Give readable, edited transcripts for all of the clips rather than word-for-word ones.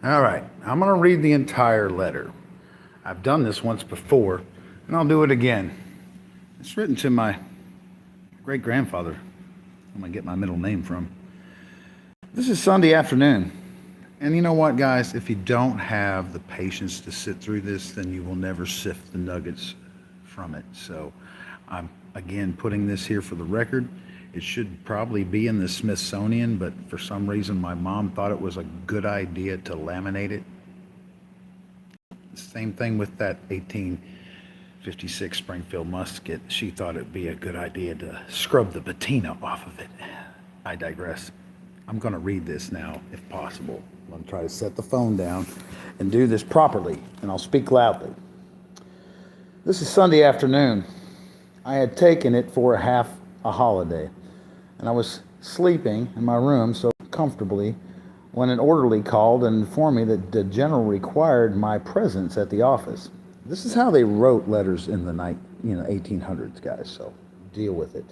All right, I'm going to read the entire letter. I've done this once before, and I'll do it again. It's written to my great-grandfather. I'm going to get my middle name from. This is Sunday afternoon. And you know what, guys? If you don't have the patience to sit through this, then you will never sift the nuggets from it. So I'm, again, putting this here for the record. It should probably be in the Smithsonian, but for some reason my mom thought it was a good idea to laminate it. Same thing with that 1856 Springfield musket. She thought it'd be a good idea to scrub the patina off of it. I digress. I'm going to read this now, if possible. I'm going to try to set the phone down and do this properly, and I'll speak loudly. This is Sunday afternoon. I had taken it for a holiday, and I was sleeping in my room so comfortably when an orderly called and informed me that the general required my presence at the office. This is how they wrote letters in the 1800s, guys, so deal with it.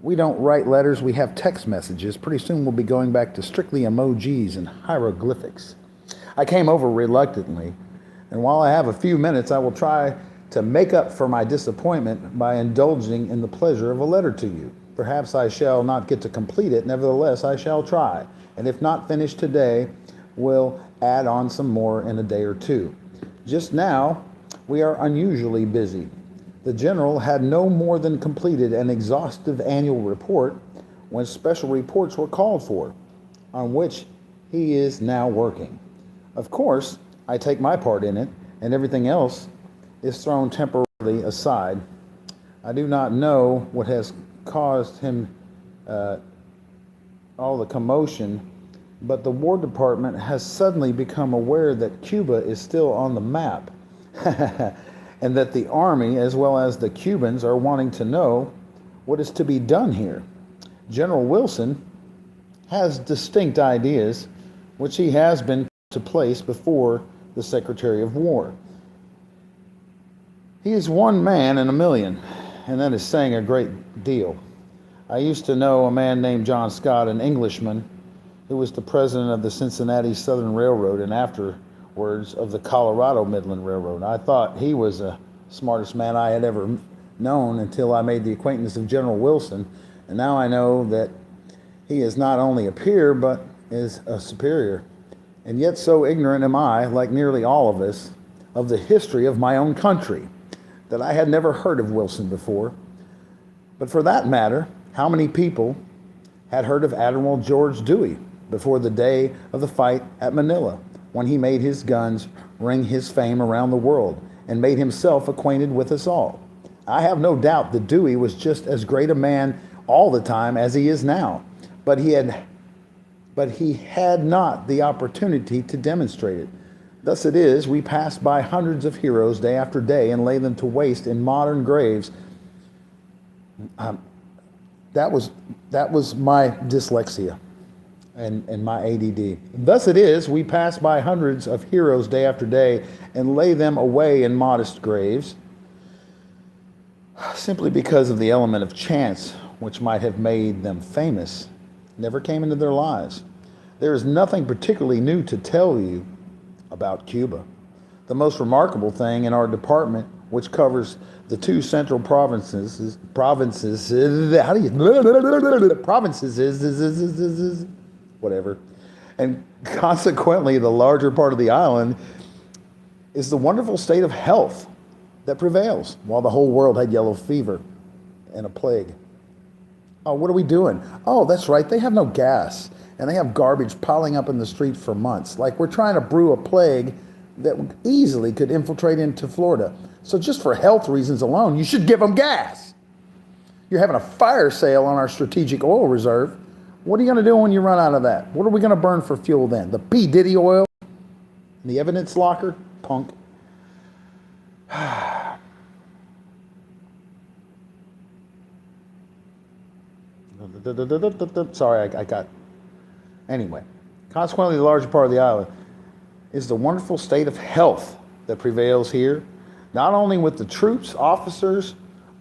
We don't write letters, we have text messages. Pretty soon we'll be going back to strictly emojis and hieroglyphics. I came over reluctantly, and while I have a few minutes, I will try to make up for my disappointment by indulging in the pleasure of a letter to you. Perhaps I shall not get to complete it, nevertheless I shall try, and if not finished today, we'll add on some more in a day or two. Just now, we are unusually busy. The general had no more than completed an exhaustive annual report when special reports were called for, on which he is now working. Of course, I take my part in it, and everything else is thrown temporarily aside. I do not know what has caused him all the commotion, but the War Department has suddenly become aware that Cuba is still on the map, and that the Army, as well as the Cubans, are wanting to know what is to be done here. General Wilson has distinct ideas, which he has been to place before the Secretary of War. He is one man in a million, and that is saying a great deal. I used to know a man named John Scott, an Englishman, who was the president of the Cincinnati Southern Railroad and afterwards of the Colorado Midland Railroad. I thought he was the smartest man I had ever known until I made the acquaintance of General Wilson, and now I know that he is not only a peer, but is a superior. And yet so ignorant am I, like nearly all of us, of the history of my own country, that I had never heard of Wilson before. But for that matter, how many people had heard of Admiral George Dewey before the day of the fight at Manila, when he made his guns ring his fame around the world and made himself acquainted with us all? I have no doubt that Dewey was just as great a man all the time as he is now, but he had not the opportunity to demonstrate it. Thus it is, we pass by hundreds of heroes day after day and lay them to waste in modern graves. That was my dyslexia and my ADD. Thus it is, we pass by hundreds of heroes day after day and lay them away in modest graves, simply because of the element of chance which might have made them famous never came into their lives. There is nothing particularly new to tell you about Cuba. The most remarkable thing in our department, which covers the two central provinces, whatever, and consequently the larger part of the island, is the wonderful state of health that prevails while the whole world had yellow fever and a plague. Oh, what are we doing? Oh, that's right, they have no gas, and they have garbage piling up in the street for months. Like we're trying to brew a plague that easily could infiltrate into Florida. So just for health reasons alone, you should give them gas. You're having a fire sale on our strategic oil reserve. What are you going to do when you run out of that? What are we going to burn for fuel then? The P. Diddy oil? The evidence locker? Punk. Sorry, I got... Anyway, consequently, the larger part of the island is the wonderful state of health that prevails here, not only with the troops, officers,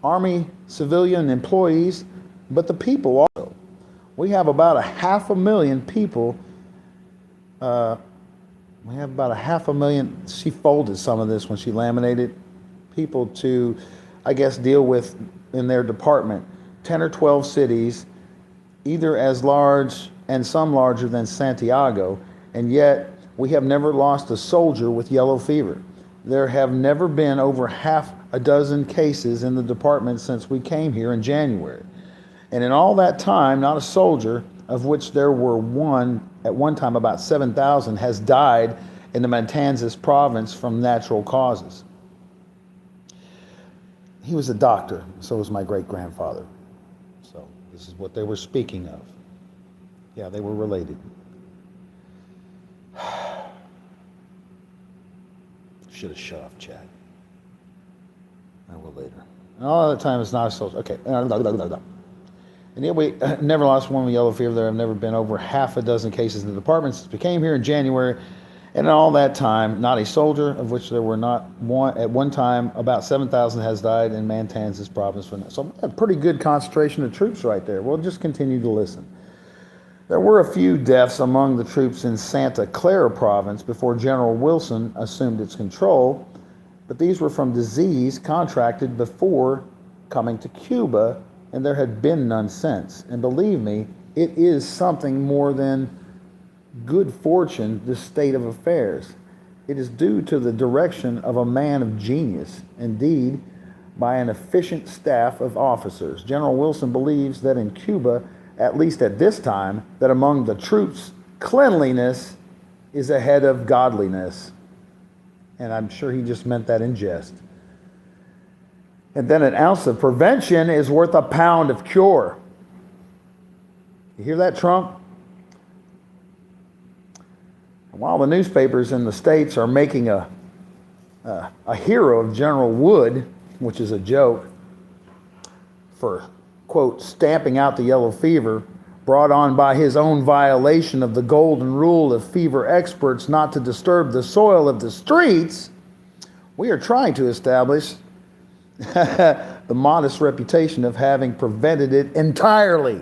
Army, civilian employees, but the people also. We have about a 500,000 people. We have about a 500,000. She folded some of this when she laminated people to, I guess, deal with in their department. 10 or 12 cities, either as large and some larger than Santiago, and yet we have never lost a soldier with yellow fever. There have never been over half a dozen cases in the department since we came here in January. And in all that time, not a soldier, of which there were at one time about 7,000, has died in the Matanzas province from natural causes. He was a doctor, so was my great-grandfather. So this is what they were speaking of. Yeah, they were related. Should have shut off chat. I will later. And all the time it's not a soldier. Okay. And yet we never lost one with yellow fever. There have never been over half a dozen cases in the department since we came here in January. And in all that time, not a soldier, of which there were not one, at one time, about 7,000 has died in Matanzas province from that. So a pretty good concentration of troops right there. We'll just continue to listen. There were a few deaths among the troops in Santa Clara province before General Wilson assumed its control, but these were from disease contracted before coming to Cuba, and there had been none since. And believe me, it is something more than good fortune, this state of affairs. It is due to the direction of a man of genius, indeed, by an efficient staff of officers. General Wilson believes that in Cuba, at least at this time, that among the troops, cleanliness is ahead of godliness. And I'm sure he just meant that in jest. And then an ounce of prevention is worth a pound of cure. You hear that, Trump? While the newspapers in the States are making a hero of General Wood, which is a joke, for, quote, stamping out the yellow fever brought on by his own violation of the golden rule of fever experts not to disturb the soil of the streets, we are trying to establish the modest reputation of having prevented it entirely.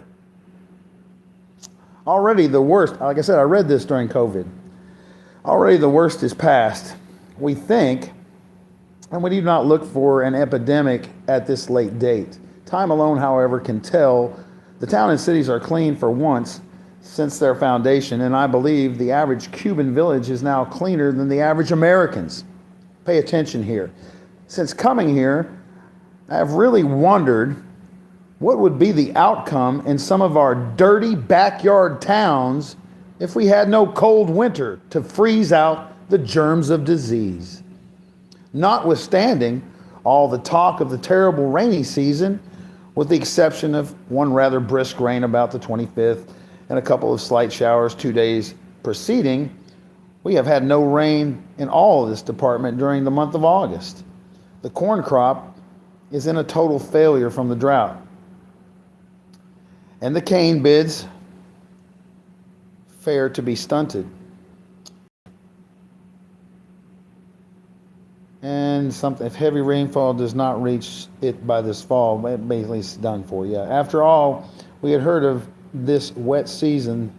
Already the worst, like I said, I read this during COVID. Already the worst is past. We think, and we do not look for an epidemic at this late date. Time alone, however, can tell. The town and cities are clean for once since their foundation, and I believe the average Cuban village is now cleaner than the average American's. Pay attention here. Since coming here, I have really wondered what would be the outcome in some of our dirty backyard towns if we had no cold winter to freeze out the germs of disease. Notwithstanding all the talk of the terrible rainy season, with the exception of one rather brisk rain about the 25th and a couple of slight showers 2 days preceding, we have had no rain in all of this department during the month of August. The corn crop is in a total failure from the drought. And the cane bids fare to be stunted. And something, if heavy rainfall does not reach it by this fall, basically it's done for. Yeah. After all, we had heard of this wet season.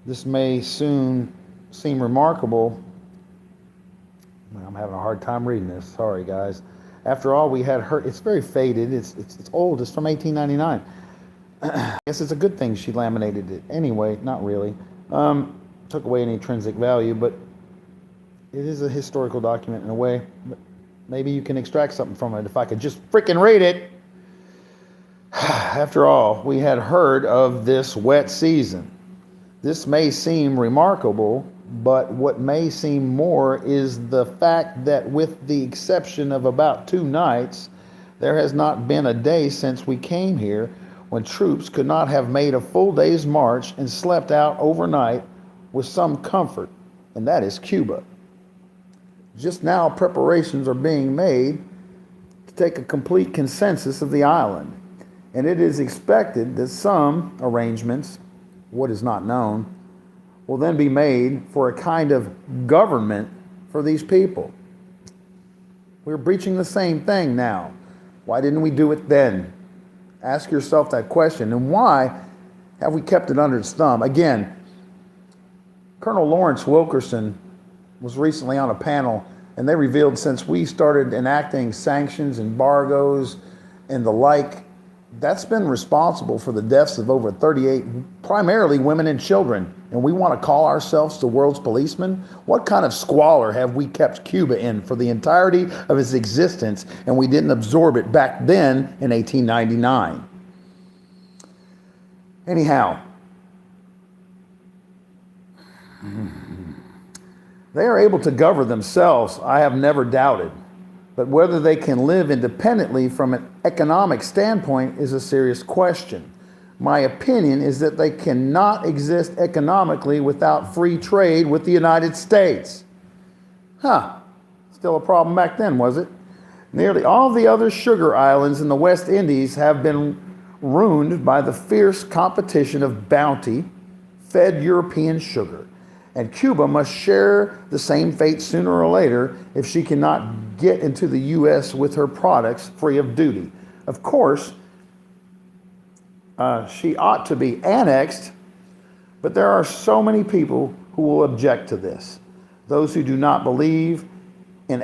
This may soon seem remarkable. I'm having a hard time reading this. Sorry, guys. After all, we had heard. It's very faded. It's old. It's from 1899. I guess it's a good thing she laminated it. Anyway, not really. Took away any intrinsic value, but it is a historical document in a way. But maybe you can extract something from it if I could just freaking read it. After all, we had heard of this wet season. This may seem remarkable, but what may seem more is the fact that with the exception of about 2 nights, there has not been a day since we came here when troops could not have made a full day's march and slept out overnight with some comfort, and that is Cuba. Just now, preparations are being made to take a complete consensus of the island, and it is expected that some arrangements, what is not known, will then be made for a kind of government for these people. We're breaching the same thing now. Why didn't we do it then? Ask yourself that question. And why Have we kept it under its thumb? Again, Colonel Lawrence Wilkerson was recently on a panel, and they revealed since we started enacting sanctions, embargoes, and the like, that's been responsible for the deaths of over 38, primarily women and children. And we want to call ourselves the world's policemen? What kind of squalor have we kept Cuba in for the entirety of its existence, and we didn't absorb it back then in 1899? Anyhow, they are able to govern themselves, I have never doubted. But whether they can live independently from an economic standpoint is a serious question. My opinion is that they cannot exist economically without free trade with the United States. Still a problem back then, was it? Nearly all the other sugar islands in the West Indies have been ruined by the fierce competition of bounty-fed European sugar. And Cuba must share the same fate sooner or later if she cannot get into the U.S. with her products free of duty. Of course, she ought to be annexed, but there are so many people who will object to this. Those who do not believe in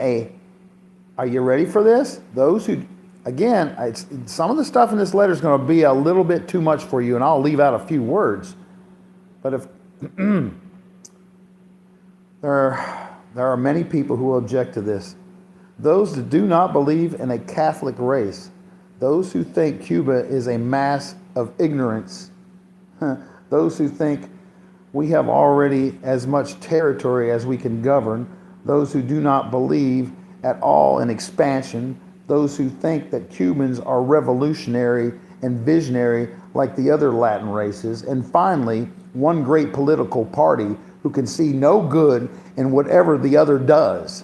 are you ready for this? Those who, again, some of the stuff in this letter is going to be a little bit too much for you, and I'll leave out a few words. But if there are many people who will object to this. Those that do not believe in a Catholic race, those who think Cuba is a mass of ignorance, those who think we have already as much territory as we can govern, those who do not believe at all in expansion, those who think that Cubans are revolutionary and visionary like the other Latin races, and finally, one great political party who can see no good in whatever the other does,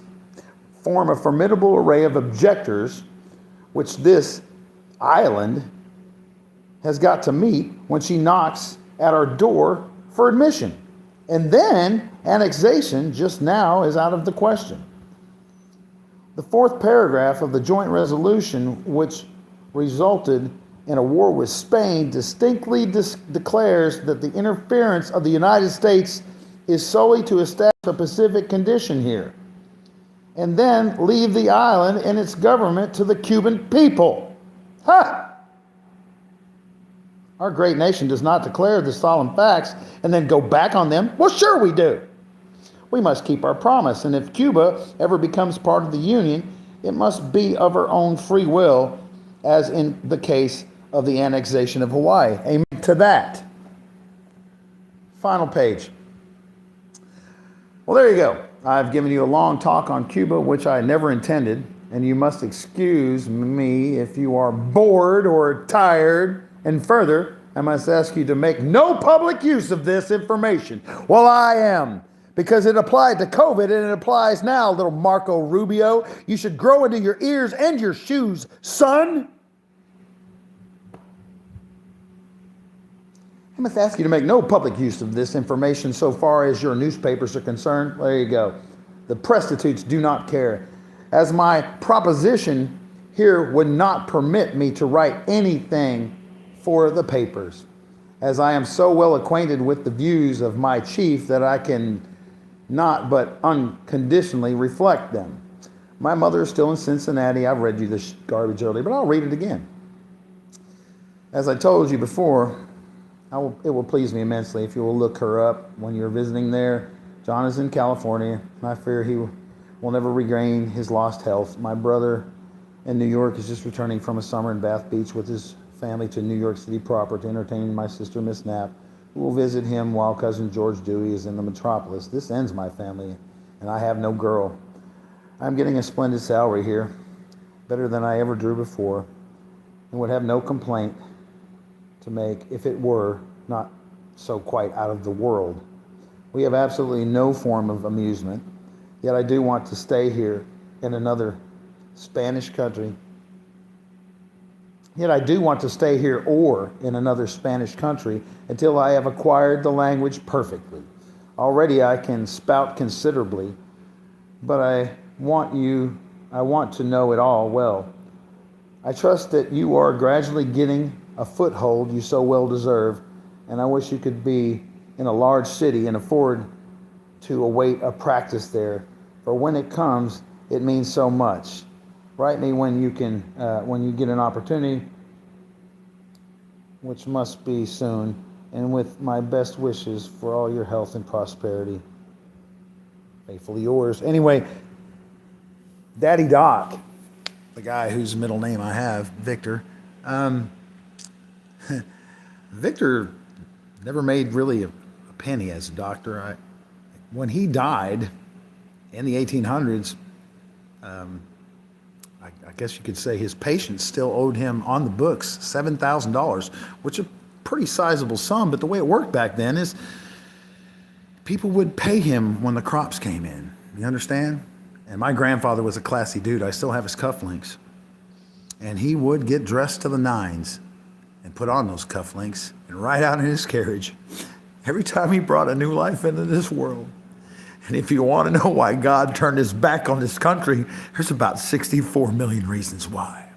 form a formidable array of objectors which this island has got to meet when she knocks at our door for admission. And then annexation just now is out of the question. The fourth paragraph of the joint resolution, which resulted in a war with Spain, distinctly declares that the interference of the United States is solely to establish a pacific condition here, and then leave the island and its government to the Cuban people. Our great nation does not declare the solemn facts and then go back on them. Well, sure we do. We must keep our promise, and if Cuba ever becomes part of the Union, it must be of her own free will, as in the case of the annexation of Hawaii. Amen to that. Final page. Well, there you go. I've given you a long talk on Cuba, which I never intended, and you must excuse me if you are bored or tired. And further, I must ask you to make no public use of this information. Well, I am, because it applied to COVID and it applies now, little Marco Rubio. You should grow into your ears and your shoes, son. I must ask you to make no public use of this information so far as your newspapers are concerned. There you go. The prostitutes do not care, as my proposition here would not permit me to write anything for the papers, as I am so well acquainted with the views of my chief that I can not but unconditionally reflect them. My mother is still in Cincinnati. I've read you this garbage earlier, but I'll read it again. As I told you before, it will please me immensely if you will look her up when you're visiting there. John is in California, and I fear he will never regain his lost health. My brother in New York is just returning from a summer in Bath Beach with his family to New York City proper to entertain my sister, Miss Knapp, who will visit him while cousin George Dewey is in the metropolis. This ends my family, and I have no girl. I'm getting a splendid salary here, better than I ever drew before, and would have no complaint to make if it were not so quite out of the world. We have absolutely no form of amusement, yet I do want to stay here in another Spanish country. Yet I do want to stay here or in another Spanish country until I have acquired the language perfectly. Already I can spout considerably, but I want to know it all well. I trust that you are gradually getting a foothold you so well deserve, and I wish you could be in a large city and afford to await a practice there. For when it comes, it means so much. Write me when you get an opportunity, which must be soon, and with my best wishes for all your health and prosperity. Faithfully yours. Anyway, Daddy Doc, the guy whose middle name I have, Victor. Victor never made really a penny as a doctor. When he died in the 1800s, I guess you could say his patients still owed him on the books $7,000, which is a pretty sizable sum. But the way it worked back then is people would pay him when the crops came in. You understand? And my grandfather was a classy dude. I still have his cufflinks. And he would get dressed to the nines and put on those cufflinks and ride out in his carriage every time he brought a new life into this world. And if you want to know why God turned his back on this country, there's about 64 million reasons why.